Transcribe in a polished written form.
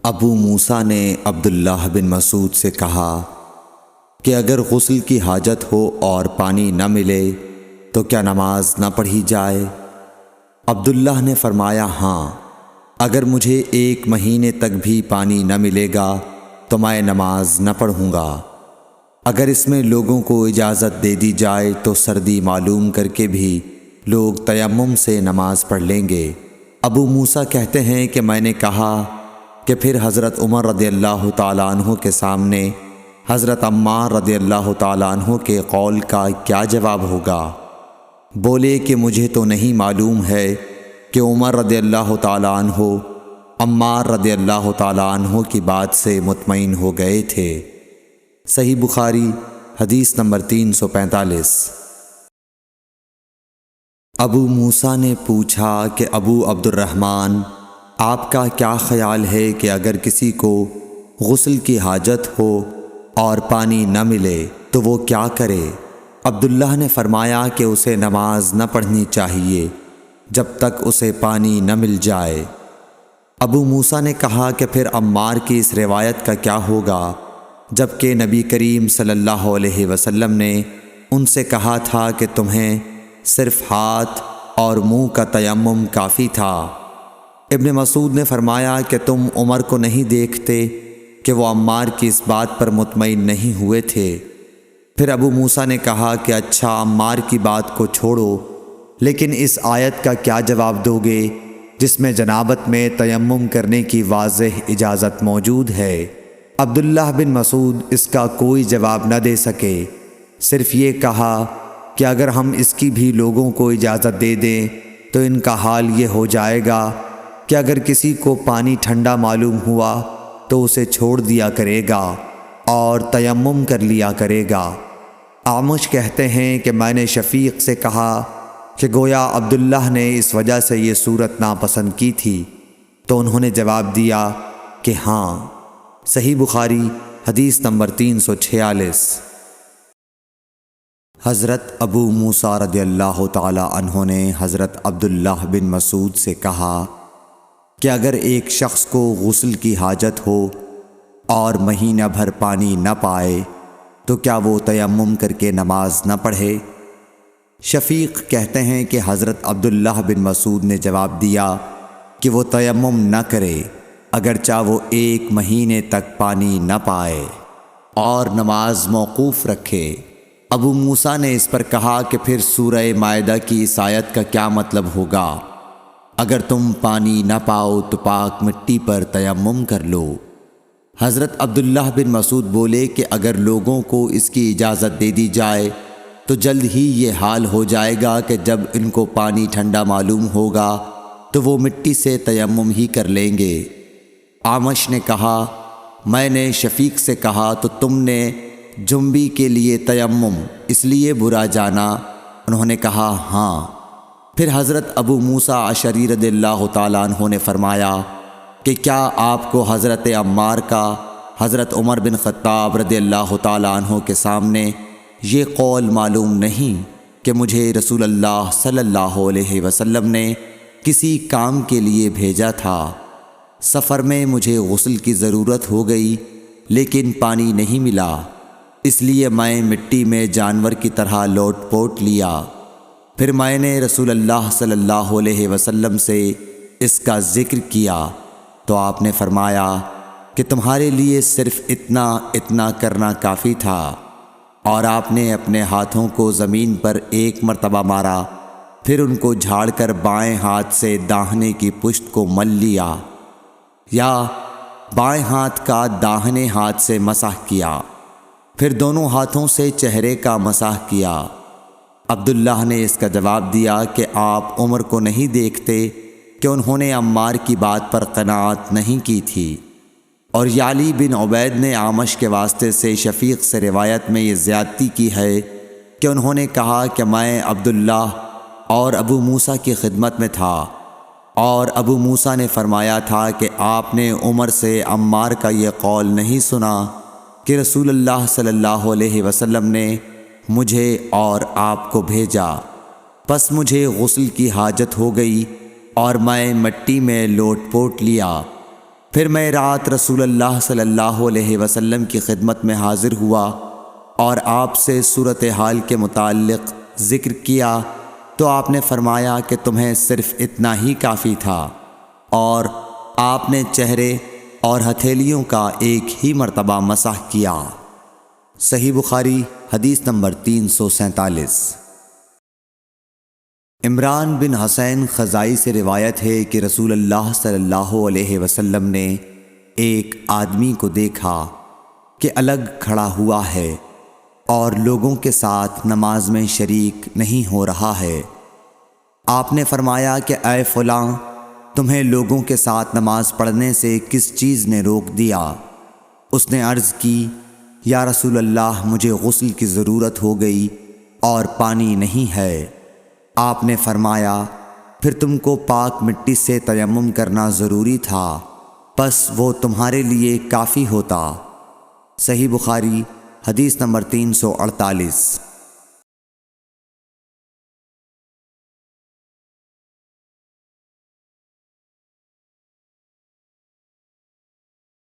ابو موسیٰ نے عبداللہ بن مسعود سے کہا کہ اگر غسل کی حاجت ہو اور پانی نہ ملے تو کیا نماز نہ پڑھی جائے؟ عبداللہ نے فرمایا ہاں، اگر مجھے 1 مہینے تک بھی پانی نہ ملے گا تو میں نماز نہ پڑھوں گا۔ اگر اس میں لوگوں کو اجازت دے دی جائے تو سردی معلوم کر کے بھی لوگ تیمم سے نماز پڑھ لیں گے۔ ابو موسیٰ کہتے ہیں کہ میں نے کہا کہ پھر حضرت عمر رضی اللہ تعالیٰ عنہ کے سامنے حضرت عمار رضی اللہ تعالیٰ عنہ کے قول کا کیا جواب ہوگا؟ بولے کہ مجھے تو نہیں معلوم ہے کہ عمر رضی اللہ تعالیٰ عنہ عمار رضی اللہ تعالیٰ عنہ کی بات سے مطمئن ہو گئے تھے۔ صحیح بخاری حدیث نمبر 345۔ ابو موسیٰ نے پوچھا کہ ابو عبد الرحمن، آپ کا کیا خیال ہے کہ اگر کسی کو غسل کی حاجت ہو اور پانی نہ ملے تو وہ کیا کرے؟ عبداللہ نے فرمایا کہ اسے نماز نہ پڑھنی چاہیے جب تک اسے پانی نہ مل جائے۔ ابو موسیٰ نے کہا کہ پھر عمار کی اس روایت کا کیا ہوگا جبکہ نبی کریم صلی اللہ علیہ وسلم نے ان سے کہا تھا کہ تمہیں صرف ہاتھ اور منہ کا تیمم کافی تھا۔ ابن مسعود نے فرمایا کہ تم عمر کو نہیں دیکھتے کہ وہ عمار کی اس بات پر مطمئن نہیں ہوئے تھے۔ پھر ابو موسیٰ نے کہا کہ اچھا، عمار کی بات کو چھوڑو، لیکن اس آیت کا کیا جواب دو گے جس میں جنابت میں تیمم کرنے کی واضح اجازت موجود ہے؟ عبداللہ بن مسعود اس کا کوئی جواب نہ دے سکے، صرف یہ کہا کہ اگر ہم اس کی بھی لوگوں کو اجازت دے دیں تو ان کا حال یہ ہو جائے گا کہ اگر کسی کو پانی ٹھنڈا معلوم ہوا تو اسے چھوڑ دیا کرے گا اور تیمم کر لیا کرے گا۔ اعمش کہتے ہیں کہ میں نے شفیق سے کہا کہ گویا عبداللہ نے اس وجہ سے یہ صورت ناپسند کی تھی، تو انہوں نے جواب دیا کہ ہاں۔ صحیح بخاری حدیث نمبر 346۔ حضرت ابو موسیٰ رضی اللہ تعالی عنہ نے حضرت عبداللہ بن مسعود سے کہا کہ اگر ایک شخص کو غسل کی حاجت ہو اور مہینہ بھر پانی نہ پائے تو کیا وہ تیمم کر کے نماز نہ پڑھے؟ شفیق کہتے ہیں کہ حضرت عبداللہ بن مسعود نے جواب دیا کہ وہ تیمم نہ کرے اگرچہ وہ 1 مہینے تک پانی نہ پائے اور نماز موقوف رکھے۔ ابو موسیٰ نے اس پر کہا کہ پھر سورہ مائدہ کی اس آیت کا کیا مطلب ہوگا؟ اگر تم پانی نہ پاؤ تو پاک مٹی پر تیمم کر لو۔ حضرت عبداللہ بن مسعود بولے کہ اگر لوگوں کو اس کی اجازت دے دی جائے تو جلد ہی یہ حال ہو جائے گا کہ جب ان کو پانی ٹھنڈا معلوم ہوگا تو وہ مٹی سے تیمم ہی کر لیں گے۔ اعمش نے کہا میں نے شفیق سے کہا تو تم نے جنبی کے لیے تیمم اس لیے برا جانا؟ انہوں نے کہا ہاں۔ پھر حضرت ابو موسیٰ اشعری رضی اللہ تعالیٰ عنہ نے فرمایا کہ کیا آپ کو حضرت عمار کا حضرت عمر بن خطاب رضی اللہ تعالیٰ عنہ کے سامنے یہ قول معلوم نہیں کہ مجھے رسول اللہ صلی اللہ علیہ وسلم نے کسی کام کے لیے بھیجا تھا، سفر میں مجھے غسل کی ضرورت ہو گئی لیکن پانی نہیں ملا، اس لیے میں مٹی میں جانور کی طرح لوٹ پوٹ لیا۔ پھر میں نے رسول اللہ صلی اللہ علیہ وسلم سے اس کا ذکر کیا تو آپ نے فرمایا کہ تمہارے لیے صرف اتنا کرنا کافی تھا، اور آپ نے اپنے ہاتھوں کو زمین پر 1 مرتبہ مارا، پھر ان کو جھاڑ کر بائیں ہاتھ سے داہنے کی پشت کو مل لیا یا بائیں ہاتھ کا داہنے ہاتھ سے مسح کیا، پھر دونوں ہاتھوں سے چہرے کا مسح کیا۔ عبداللہ نے اس کا جواب دیا کہ آپ عمر کو نہیں دیکھتے کہ انہوں نے عمار کی بات پر قناعت نہیں کی تھی؟ اور یعلی بن عبید نے اعمش کے واسطے سے شفیق سے روایت میں یہ زیادتی کی ہے کہ انہوں نے کہا کہ میں عبداللہ اور ابو موسیٰ کی خدمت میں تھا، اور ابو موسیٰ نے فرمایا تھا کہ آپ نے عمر سے عمار کا یہ قول نہیں سنا کہ رسول اللہ صلی اللہ علیہ وسلم نے مجھے اور آپ کو بھیجا، پس مجھے غسل کی حاجت ہو گئی اور میں مٹی میں لوٹ پوٹ لیا، پھر میں رات رسول اللہ صلی اللہ علیہ وسلم کی خدمت میں حاضر ہوا اور آپ سے صورتحال کے متعلق ذکر کیا تو آپ نے فرمایا کہ تمہیں صرف اتنا ہی کافی تھا، اور آپ نے چہرے اور ہتھیلیوں کا ایک ہی مرتبہ مسح کیا۔ صحیح بخاری حدیث نمبر 347۔ عمران بن حسین خزائی سے روایت ہے کہ رسول اللہ صلی اللہ علیہ وسلم نے ایک آدمی کو دیکھا کہ الگ کھڑا ہوا ہے اور لوگوں کے ساتھ نماز میں شریک نہیں ہو رہا ہے۔ آپ نے فرمایا کہ اے فلاں، تمہیں لوگوں کے ساتھ نماز پڑھنے سے کس چیز نے روک دیا؟ اس نے عرض کی، یا رسول اللہ، مجھے غسل کی ضرورت ہو گئی اور پانی نہیں ہے۔ آپ نے فرمایا، پھر تم کو پاک مٹی سے تیمم کرنا ضروری تھا، پس وہ تمہارے لیے کافی ہوتا۔ صحیح بخاری حدیث نمبر 348۔